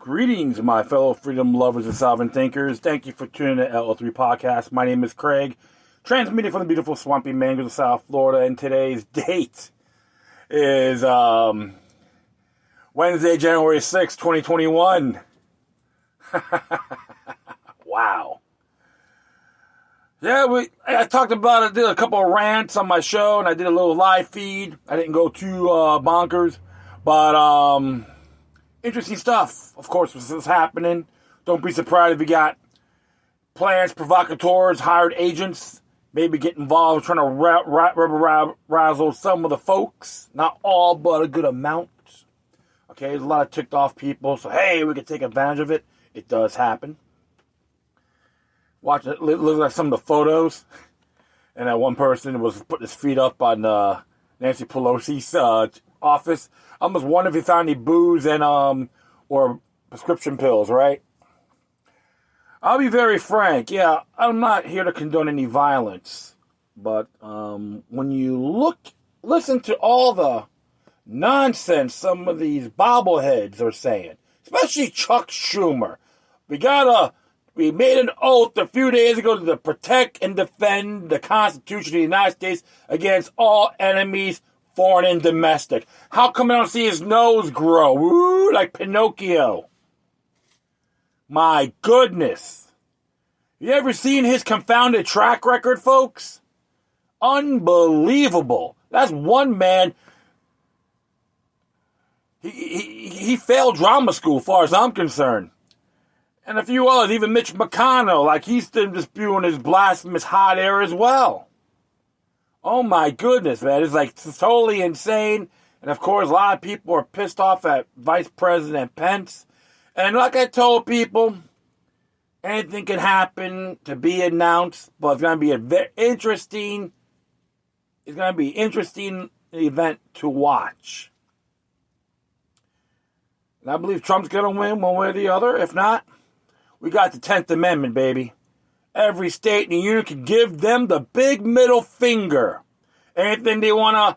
Greetings, my fellow freedom lovers and sovereign thinkers. Thank you for tuning in to LO3 Podcast. My name is Craig, transmitting from the beautiful swampy mangroves of South Florida, and today's date is Wednesday, January 6, 2021. Wow. Yeah, I talked about it, did a couple of rants on my show, and I did a little live feed. I didn't go too bonkers, but interesting stuff, of course, was happening. Don't be surprised if you got plans, provocateurs, hired agents, maybe get involved trying to razzle some of the folks. Not all, but a good amount. Okay, there's a lot of ticked off people, so hey, we can take advantage of it. It does happen. Look at some of the photos, and that one person was putting his feet up on Nancy Pelosi's office. I almost wonder if he found any booze and or prescription pills, right? I'll be very frank. Yeah, I'm not here to condone any violence, but when you listen to all the nonsense some of these bobbleheads are saying, especially Chuck Schumer, we made an oath a few days ago to protect and defend the Constitution of the United States against all enemies, foreign and domestic. How come I don't see his nose grow? Woo, like Pinocchio. My goodness. You ever seen his confounded track record, folks? Unbelievable. That's one man. He failed drama school, as far as I'm concerned. And a few others, even Mitch McConnell, like he's still just spewing his blasphemous hot air as well. Oh my goodness, man. It's totally insane. And of course, a lot of people are pissed off at Vice President Pence. And like I told people, anything can happen to be announced, but it's going to be interesting event to watch. And I believe Trump's going to win one way or the other. If not, we got the 10th Amendment, baby. Every state in the union can give them the big middle finger. Anything they want to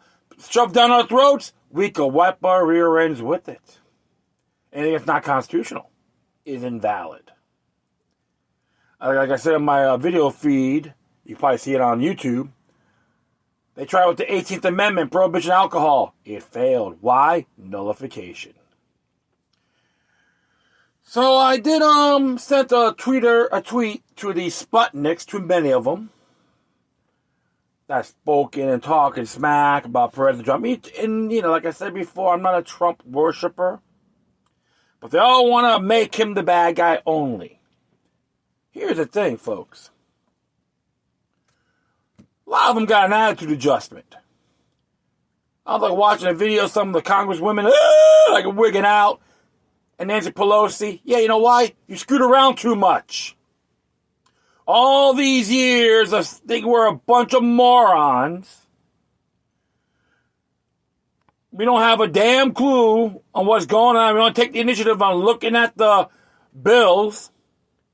shove down our throats, we can wipe our rear ends with it. Anything that's not constitutional is invalid. Like I said in my video feed, you can probably see it on YouTube, they tried with the 18th Amendment, prohibition of alcohol. It failed. Why? Nullification. So I did sent a tweet to the Sputniks, too many of them, that spoken and talking smack about President Trump. And, like I said before, I'm not a Trump worshiper, but they all want to make him the bad guy only. Here's the thing, folks. A lot of them got an attitude adjustment. I was watching a video of some of the congresswomen, wigging out. And Nancy Pelosi, yeah, you know why? You screwed around too much. All these years of thinking we're a bunch of morons. We don't have a damn clue on what's going on. We don't take the initiative on looking at the bills.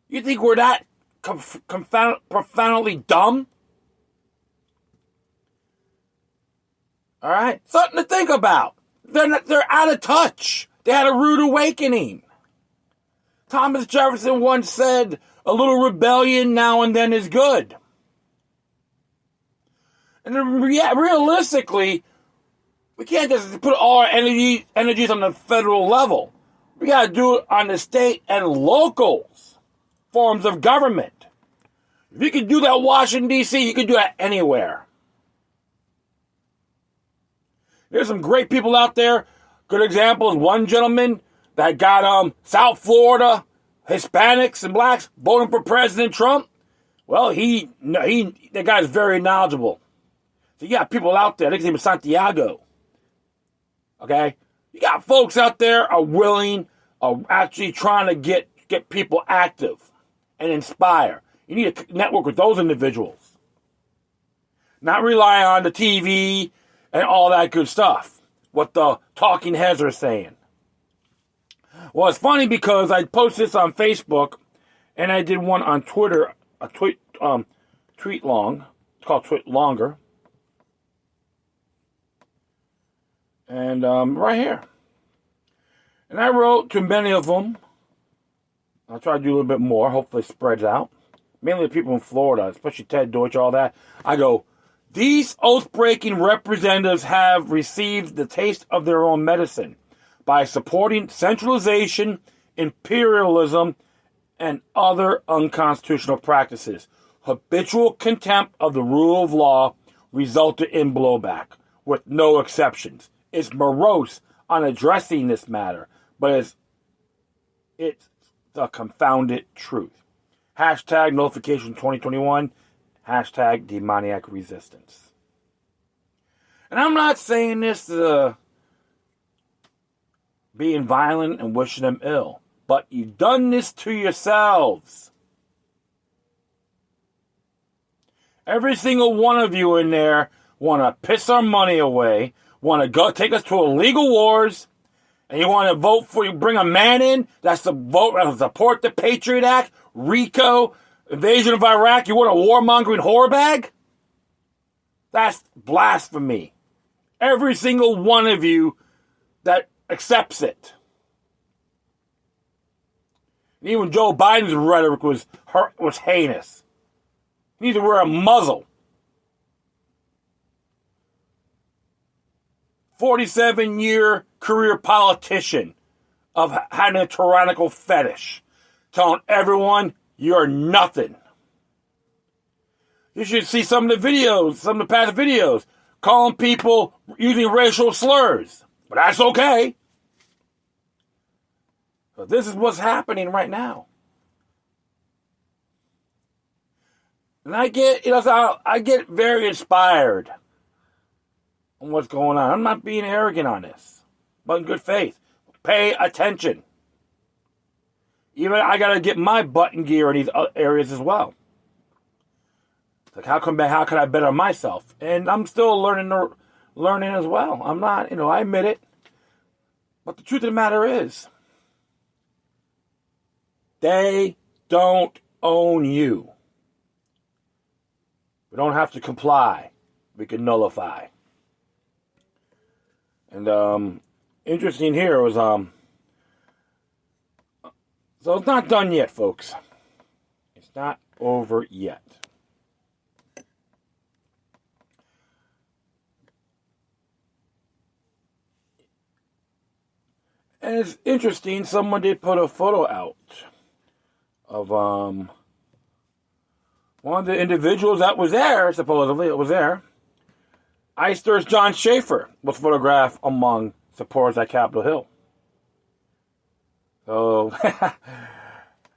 You think we're that profoundly dumb? All right? Something to think about. They're out of touch. They had a rude awakening. Thomas Jefferson once said, a little rebellion now and then is good. And realistically, we can't just put all our energies on the federal level. We got to do it on the state and local forms of government. If you can do that in Washington, D.C., you can do that anywhere. There's some great people out there. Good example is one gentleman that got South Florida Hispanics and blacks voting for President Trump. Well, that guy's very knowledgeable. So you got people out there. I think his name is Santiago. Okay, you got folks out there are willing, are actually trying to get people active and inspire. You need to network with those individuals, not rely on the TV and all that good stuff. What the talking heads are saying. Well, it's funny because I posted this on Facebook, and I did one on Twitter, a tweet long. It's called Tweet Longer. And right here. And I wrote to many of them, I'll try to do a little bit more. Hopefully it spreads out. Mainly the people in Florida, especially Ted Deutsch, all that. I go, these oath-breaking representatives have received the taste of their own medicine by supporting centralization, imperialism, and other unconstitutional practices. Habitual contempt of the rule of law resulted in blowback, with no exceptions. It's morose on addressing this matter, but it's the confounded truth. Hashtag notification 2021. Hashtag demoniac resistance. And I'm not saying this to being violent and wishing them ill, but you've done this to yourselves. Every single one of you in there want to piss our money away, want to go take us to illegal wars, and you want to vote for, you bring a man in that's to vote to support the Patriot Act, RICO, invasion of Iraq. You want a warmongering whore bag? That's blasphemy. Every single one of you that accepts it. And even Joe Biden's rhetoric was heinous. You need to wear a muzzle. 47-year career politician of having a tyrannical fetish. Telling everyone you're nothing. You should see some of the videos, some of the past videos, calling people using racial slurs. But that's okay. But this is what's happening right now. And I get very inspired on what's going on. I'm not being arrogant on this, but in good faith. Pay attention. Even I got to get my butt in gear in these areas as well. Like, how can I better myself? And I'm still learning as well. I'm not, I admit it. But the truth of the matter is, they don't own you. We don't have to comply. We can nullify. And interesting here was so it's not done yet, folks. It's not over yet. And it's interesting, someone did put a photo out of one of the individuals that was there, supposedly it was there. Eister's Jon Schaffer was photographed among supporters at Capitol Hill. So,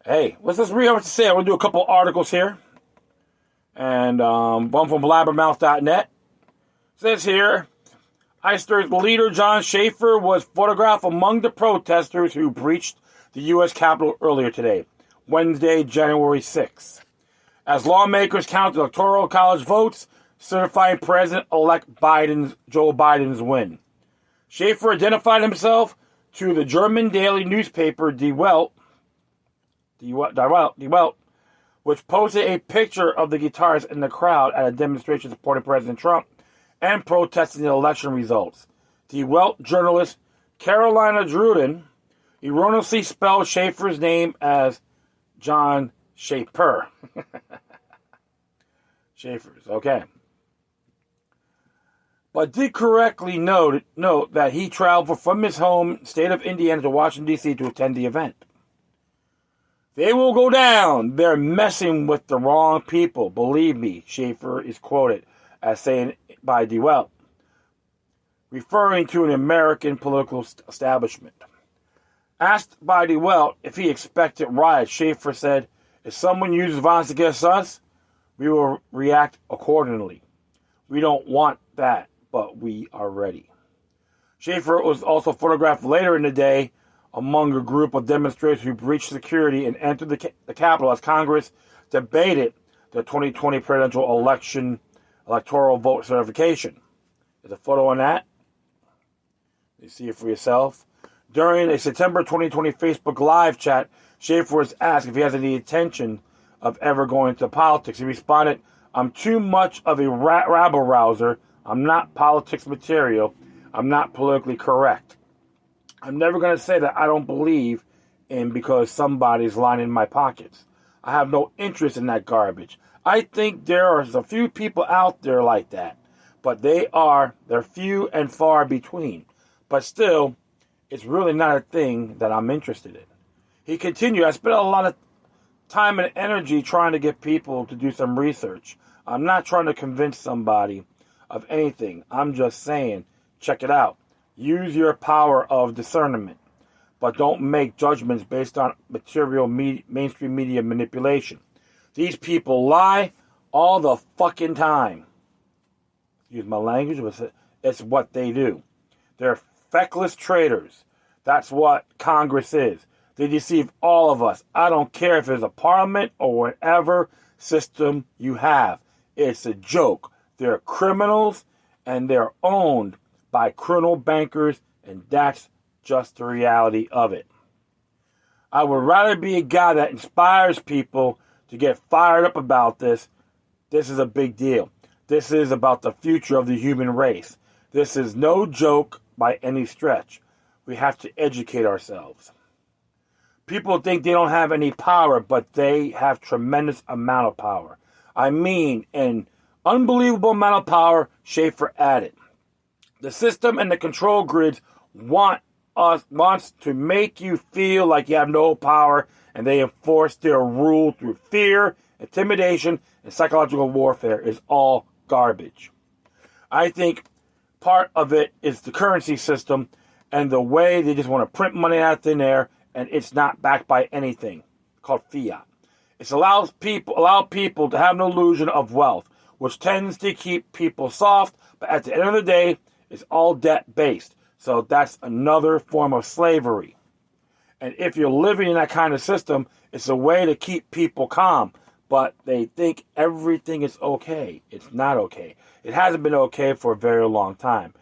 hey, what's this read? What to say? I'm going to do a couple articles here. And one from blabbermouth.net. It says here, Eister's leader, Jon Schaffer, was photographed among the protesters who breached the U.S. Capitol earlier today, Wednesday, January 6th. As lawmakers count the Electoral College votes, certifying President-elect Joe Biden's win. Schaffer identified himself to the German daily newspaper Die Welt, which posted a picture of the guitarist in the crowd at a demonstration supporting President Trump and protesting the election results. Die Welt journalist Carolina Druden erroneously spelled Schaffer's name as Jon Schaffer. Schaefer's, okay. But did correctly note that he traveled from his home state of Indiana to Washington, D.C. to attend the event. They will go down. They're messing with the wrong people. Believe me, Schaffer is quoted as saying by Die Welt, referring to an American political establishment. Asked by Die Welt if he expected riots, Schaffer said, if someone uses violence against us, we will react accordingly. We don't want that, but we are ready. Schaffer was also photographed later in the day among a group of demonstrators who breached security and entered the Capitol as Congress debated the 2020 presidential election electoral vote certification. There's a photo on that. You see it for yourself. During a September 2020 Facebook Live chat, Schaffer was asked if he has any intention of ever going into politics. He responded, I'm too much of a rabble-rouser. I'm not politics material. I'm not politically correct. I'm never going to say that I don't believe in because somebody's lining my pockets. I have no interest in that garbage. I think there are a few people out there like that, but they're few and far between. But still, it's really not a thing that I'm interested in. He continued, I spent a lot of time and energy trying to get people to do some research. I'm not trying to convince somebody of anything. I'm just saying, check it out. Use your power of discernment, but don't make judgments based on material mainstream media manipulation. These people lie all the fucking time. Use my language, but it's what they do. They're feckless traitors. That's what Congress is. They deceive all of us. I don't care if it's a parliament or whatever system you have. It's a joke. They're criminals and they're owned by criminal bankers, and that's just the reality of it. I would rather be a guy that inspires people to get fired up about this. This is a big deal. This is about the future of the human race. This is no joke by any stretch. We have to educate ourselves. People think they don't have any power, but they have tremendous amount of power. I mean, an unbelievable amount of power Schaffer added. The system and the control grids wants to make you feel like you have no power, and they enforce their rule through fear, intimidation, and psychological warfare. Is all garbage. I think part of it is the currency system and the way they just want to print money out of thin air, and it's not backed by anything called fiat. It allows people to have an illusion of wealth, which tends to keep people soft, but at the end of the day, it's all debt-based. So that's another form of slavery. And if you're living in that kind of system, it's a way to keep people calm, but they think everything is okay. It's not okay. It hasn't been okay for a very long time.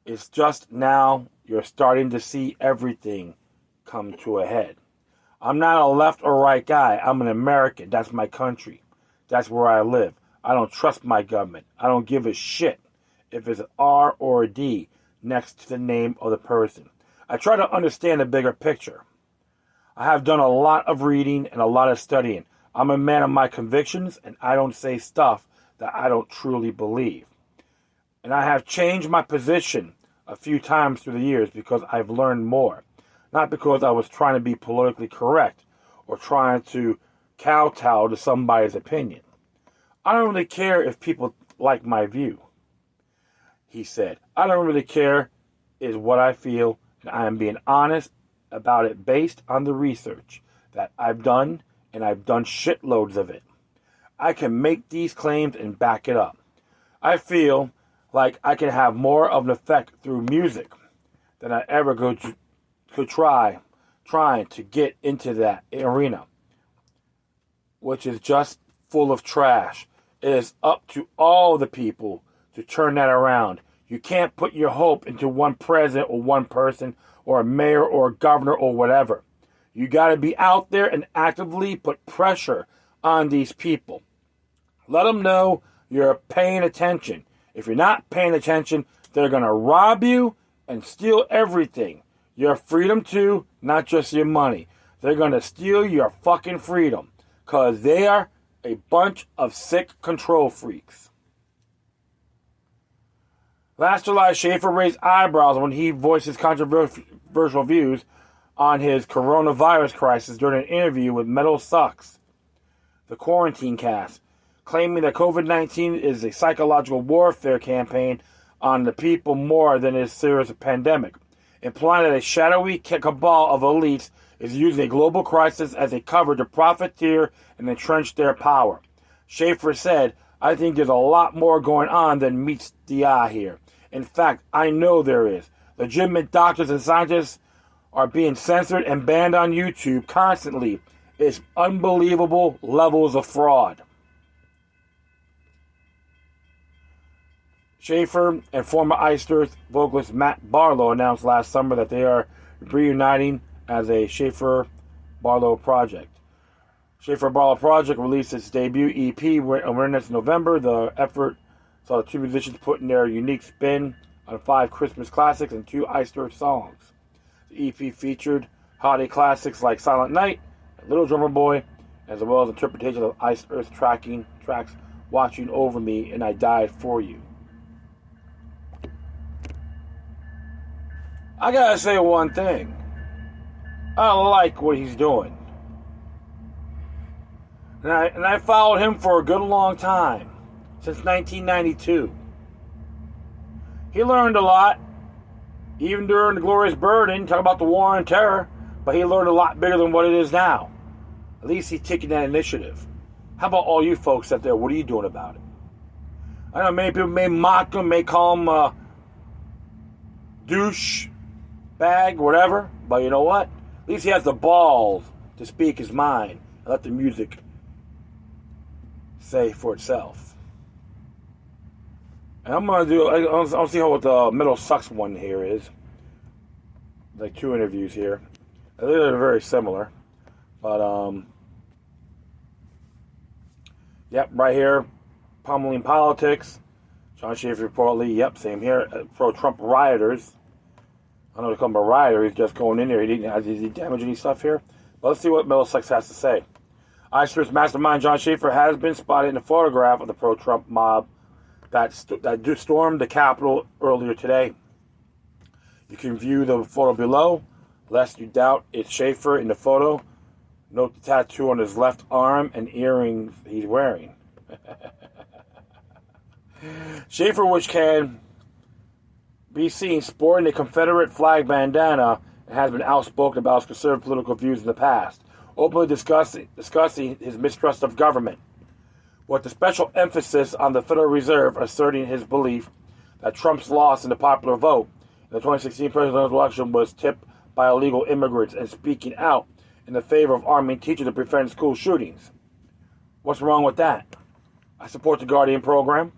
It's just now you're starting to see everything come to a head. I'm not a left or right guy. I'm an American. That's my country. That's where I live. I don't trust my government. I don't give a shit if it's an R or a D next to the name of the person. I try to understand the bigger picture. I have done a lot of reading and a lot of studying. I'm a man of my convictions, and I don't say stuff that I don't truly believe. And I have changed my position a few times through the years because I've learned more. Not because I was trying to be politically correct or trying to kowtow to somebody's opinion. I don't really care if people like my view, he said. I don't really care is what I feel, and I am being honest about it based on the research that I've done, and I've done shitloads of it. I can make these claims and back it up. I feel like I can have more of an effect through music than I ever could trying to get into that arena, which is just full of trash. It is up to all the people to turn that around. You can't put your hope into one president or one person or a mayor or a governor or whatever. You got to be out there and actively put pressure on these people. Let them know you're paying attention. If you're not paying attention, they're going to rob you and steal everything. Your freedom too, not just your money. They're going to steal your fucking freedom because they are a bunch of sick control freaks. Last July, Schaffer raised eyebrows when he voiced his controversial views on his coronavirus crisis during an interview with Metal Sucks, the Quarantine Cast, claiming that COVID-19 is a psychological warfare campaign on the people more than it is serious a pandemic, implying that a shadowy cabal of elites is using a global crisis as a cover to profiteer and entrench their power. Schaffer said, I think there's a lot more going on than meets the eye here. In fact, I know there is. Legitimate doctors and scientists are being censored and banned on YouTube constantly. It's unbelievable levels of fraud. Schaffer and former Iced Earth vocalist Matt Barlow announced last summer that they are reuniting as a Schaffer-Barlow project. Schaffer-Barlow project released its debut EP awareness in November. The effort saw the two musicians putting their unique spin on 5 Christmas classics and 2 Iced Earth songs. The EP featured holiday classics like Silent Night and Little Drummer Boy, as well as interpretations of Ice Earth tracks watching over me and I died for you. I gotta say one thing. I like what he's doing. And I followed him for a good long time, since 1992. He learned a lot, even during the Glorious Burden, talk about the war on terror, but he learned a lot bigger than what it is now. At least he's taking that initiative. How about all you folks out there? What are you doing about it? I know many people may mock him, may call him a douche, bag, whatever, but you know what? At least he has the balls to speak his mind and let the music say for itself. And I'm going to do, I'll see how what the Middle Sucks one here is. Like 2 interviews here. I think they're very similar. But, yep, right here. Pummeling politics. Jon Schaffer reportedly, yep, same here. Pro-Trump rioters. I don't know what to call him a rioter. He's just going in there. Is he damaging any stuff here? But let's see what Middle Sucks has to say. ISIS mastermind Jon Schaffer has been spotted in a photograph of the pro-Trump mob that stormed the Capitol earlier today. You can view the photo below, lest you doubt it's Schaffer in the photo. Note the tattoo on his left arm and earrings he's wearing. Schaffer, which can be seen sporting a Confederate flag bandana, and has been outspoken about his conservative political views in the past, openly discussing his mistrust of government, with the special emphasis on the Federal Reserve, asserting his belief that Trump's loss in the popular vote in the 2016 presidential election was tipped by illegal immigrants, and speaking out in the favor of arming teachers to prevent school shootings. What's wrong with that? I support the Guardian program.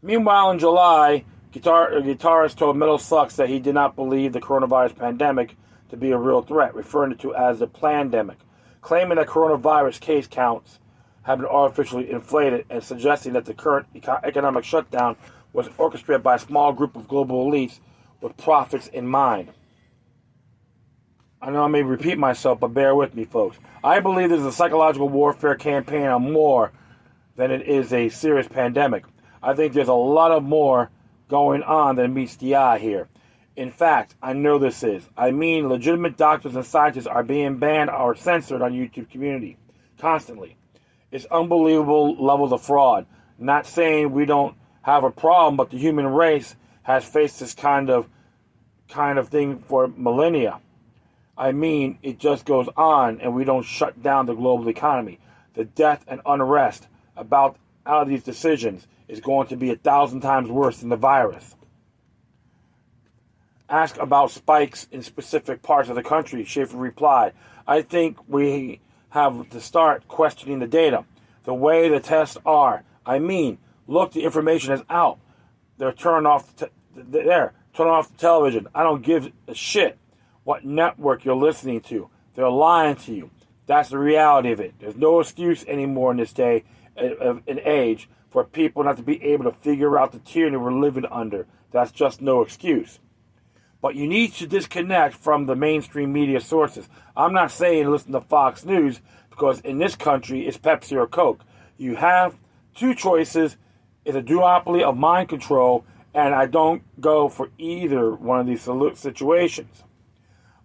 Meanwhile, in July, guitarist told Middle Sucks that he did not believe the coronavirus pandemic to be a real threat, referring to it as the plandemic, claiming that coronavirus case counts have been artificially inflated and suggesting that the current economic shutdown was orchestrated by a small group of global elites with profits in mind. I know I may repeat myself, but bear with me, folks. I believe this is a psychological warfare campaign on more than it is a serious pandemic. I think there's a lot of more going on than meets the eye here. In fact, I know this is. I mean, legitimate doctors and scientists are being banned or censored on YouTube community constantly. It's unbelievable levels of fraud. Not saying we don't have a problem, but the human race has faced this kind of thing for millennia. I mean, it just goes on, and we don't shut down the global economy. The death and unrest out of these decisions is going to be 1,000 times worse than the virus. Asked about spikes in specific parts of the country, Schaffer replied, I think we have to start questioning the data, the way the tests are. I mean, look, the information is out. They're turning off the television. I don't give a shit what network you're listening to. They're lying to you. That's the reality of it. There's no excuse anymore in this day and age for people not to be able to figure out the tyranny we're living under. That's just no excuse. But you need to disconnect from the mainstream media sources. I'm not saying listen to Fox News, because in this country it's Pepsi or Coke. You have 2 choices. It's a duopoly of mind control, and I don't go for either one of these situations.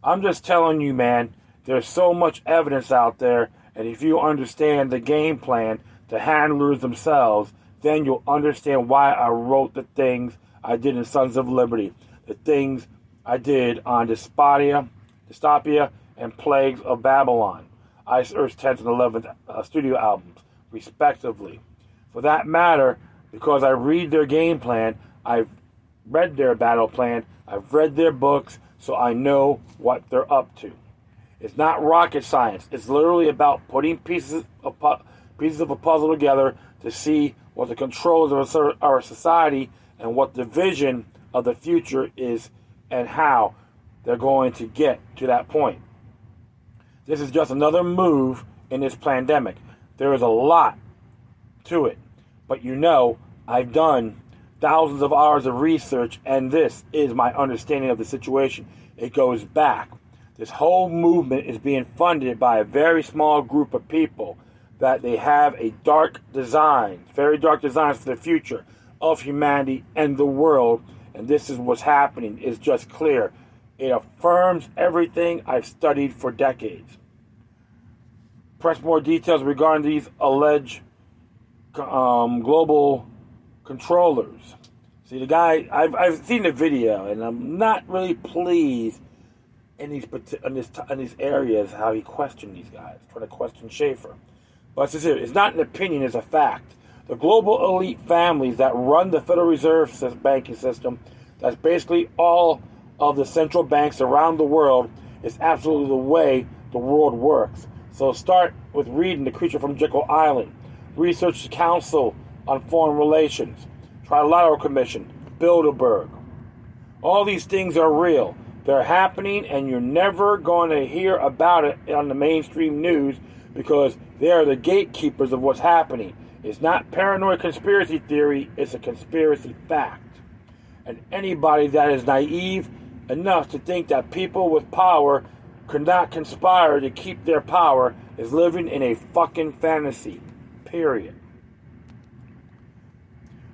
I'm just telling you, man, there's so much evidence out there, and if you understand the game plan, the handlers themselves, then you'll understand why I wrote the things I did in Sons of Liberty, the things I did on Dystopia and Plagues of Babylon, Ice Earth's 10th and 11th studio albums, respectively. For that matter, because I read their game plan, I've read their battle plan, I've read their books, so I know what they're up to. It's not rocket science. It's literally about putting pieces of a puzzle together to see what the controls of our society and what the vision of the future is and how they're going to get to that point. This is just another move in this pandemic. There is a lot to it. But you know, I've done thousands of hours of research, and this is my understanding of the situation. it goes back. This whole movement is being funded by a very small group of people that they have a dark design, very dark designs for the future of humanity and the world. And this is what's happening. It's just clear. It affirms everything I've studied for decades. Press more details regarding these alleged global controllers. See, the guy, I've seen the video, and I'm not really pleased in these areas how he questioned these guys, trying to question Schaffer. But it's not an opinion, it's a fact. The global elite families that run the Federal Reserve banking system, that's basically all of the central banks around the world, is absolutely the way the world works. So start with reading The Creature from Jekyll Island, Research Council on Foreign Relations, Trilateral Commission, Bilderberg. All these things are real. They're happening, and you're never going to hear about it on the mainstream news because they are the gatekeepers of what's happening. It's not paranoid conspiracy theory, it's a conspiracy fact. And anybody that is naive enough to think that people with power could not conspire to keep their power is living in a fucking fantasy. Period.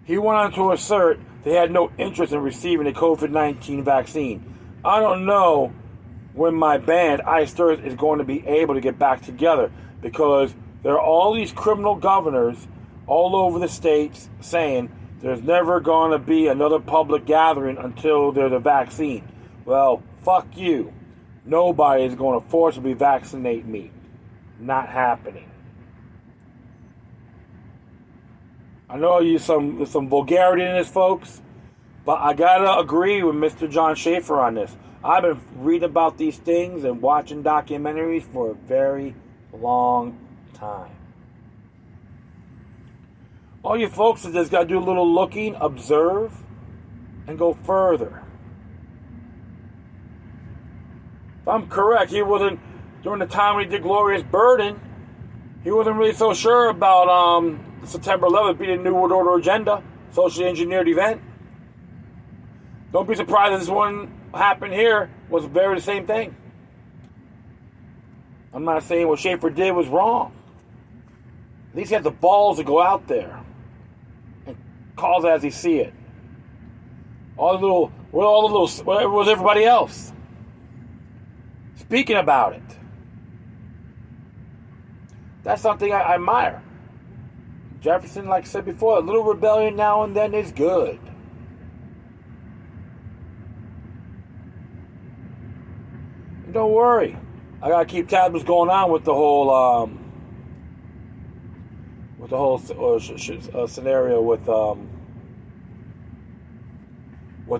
He went on to assert they had no interest in receiving a COVID-19 vaccine. I don't know when my band, Ice Thirst, is going to be able to get back together because there are all these criminal governors all over the states saying there's never going to be another public gathering until there's a vaccine. Well, fuck you. Nobody is going to forcibly vaccinate me. Not happening. I know there's some vulgarity in this, folks, but I gotta agree with Mr. Jon Schaffer on this. I've been reading about these things and watching documentaries for a very long time. All you folks have just got to do a little looking, observe, and go further. If I'm correct, he wasn't, during the time when he did Glorious Burden, he wasn't really so sure about September 11th being a New World Order agenda, socially engineered event. Don't be surprised if this one happened here was very the same thing. I'm not saying what Schaffer did was wrong. At least he had the balls to go out there and call it as he see it. Where was everybody else? Speaking about it. That's something I admire. Jefferson, like I said before, a little rebellion now and then is good. And don't worry. I gotta keep tabs what's going on with the whole scenario with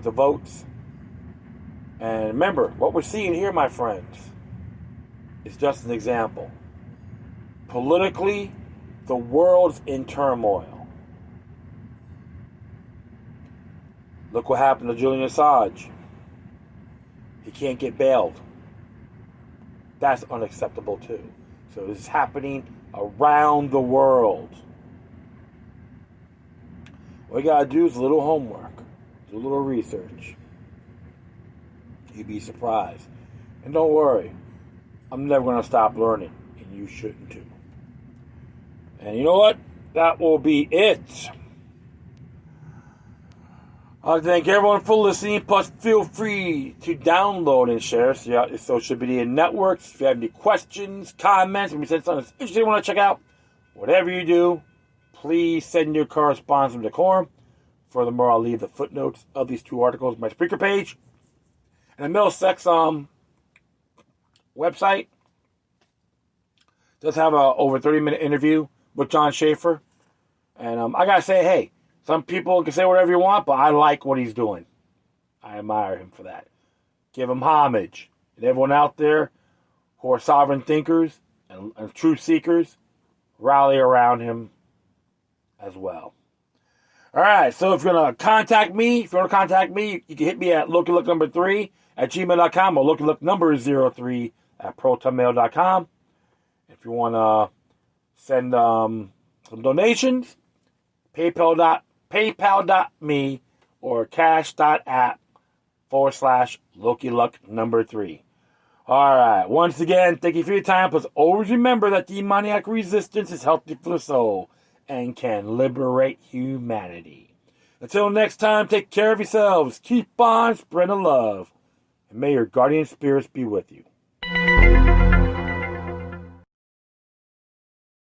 the votes. And remember, what we're seeing here, my friends, is just an example. Politically, the world's in turmoil. Look what happened to Julian Assange. He can't get bailed. That's unacceptable too. So this is happening around the world. What you gotta do is a little homework, do a little research. You'd be surprised. And don't worry, I'm never gonna stop learning, and you shouldn't too. And you know what? That will be it. I want to thank everyone for listening. Plus, feel free to download and share your social media networks. If you have any questions, comments, if you said something interesting you want to check out, whatever you do, please send your correspondence from Decorum. Furthermore, I'll leave the footnotes of these two articles on my Spreaker page. And the Middlesex website does have a over 30-minute interview with Jon Schaffer. And I got to say, hey, some people can say whatever you want, but I like what he's doing. I admire him for that. Give him homage. And everyone out there who are sovereign thinkers and truth seekers, rally around him as well. All right, so if you're going to contact me, you can hit me at lookylook3@gmail.com or lookylook03@protonmail.com. If you want to send some donations, PayPal.me or cash.app Loki Luck number 3. Alright, once again, thank you for your time. Plus, always remember that demoniac resistance is healthy for the soul and can liberate humanity. Until next time, take care of yourselves. Keep on spreading love. And may your guardian spirits be with you.